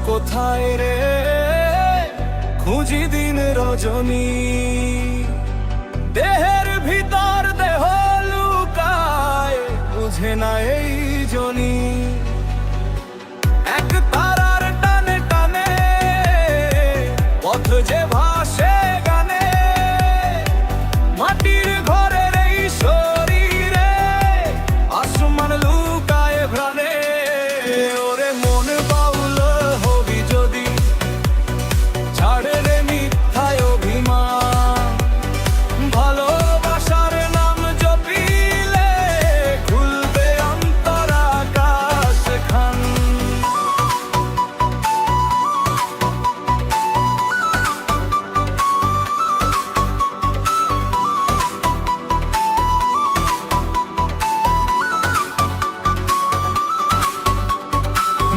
কোথায় রে, খুঁজি দিন রজনী। দেহের ভিতর দেহ লুকায়, বুঝে না এই জনি। এক তারার টানে টানে পথ যে ভাসে গানে, মাটির ঘরের এই শরীরে আসমান লুকায় প্রাণে। ওরে মন বাউল হবি যদি, ছাড়ে রে মিথ্যায় অভিমান। ভালোবাসার নাম জপিলে খুলবে অন্তর আকাশ খান।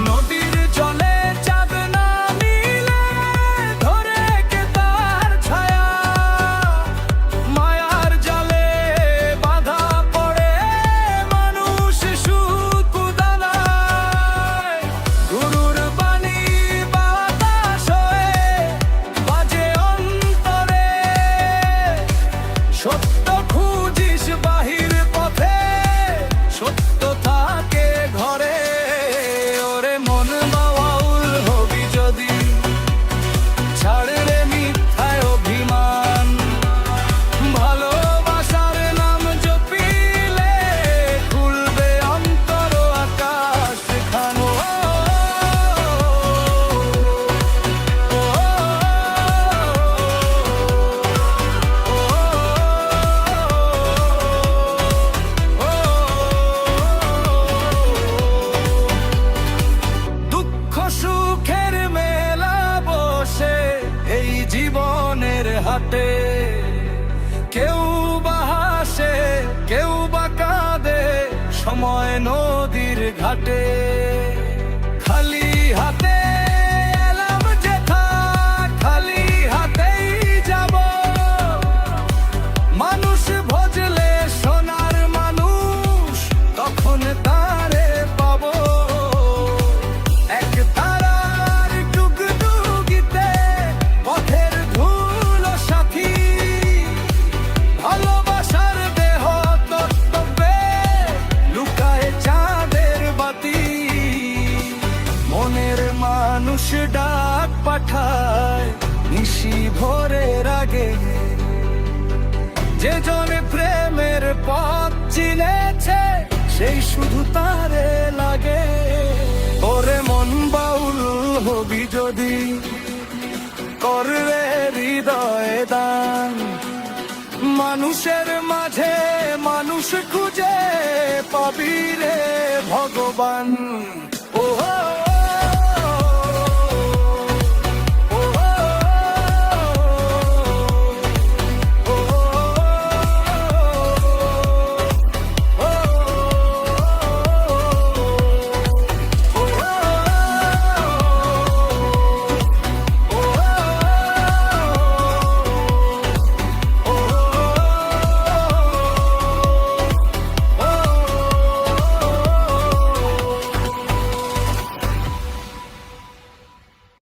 নদীর জলে চাঁদ না মিলে ধরে কে তার ছায়া, মায়ার জালে বাঁধা পড়ে মানুষ সুখ দানায়। গুরুর বাণী বাতাস হয়ে বাজে অন্তরে, সত্য খুঁজিস বাহির পথে, সত্য থাকে ঘরে। ওরে মন বাউল হবি যদি, ছাড়ে রে মিথ্যায় অভিমান। ভালোবাসার নাম জপিলে খুলবে অন্তর আকাশ খান। দুঃখ সুখের মেলা বসে এই জীবনের হাটে, কেউ বা হাসে কেউ বা কাঁদে সময় নদীর ঘাটে। খালি হাতে এলাম যেথা, খালি হাতেই যাব। মানুষ ভজলে সোনার মানুষ, তখন তারে পাবো। এক তারার ডুগডুগিতে পথের ধুলো সাথী, ভালোবাসার দেহ তত্ত্বে লুকায় চাঁদের বাতি। মনের মানুষ ডাক পাঠায় নিশি ভোরের আগে, যে জনে প্রেমের পথ চিনেছে সেই শুধু তারে লাগে। ওরে মন বাউল হবি যদি, করবে হৃদয় দান। মানুষের মাঝে মানুষ খুঁজে পাবি রে ভগবান।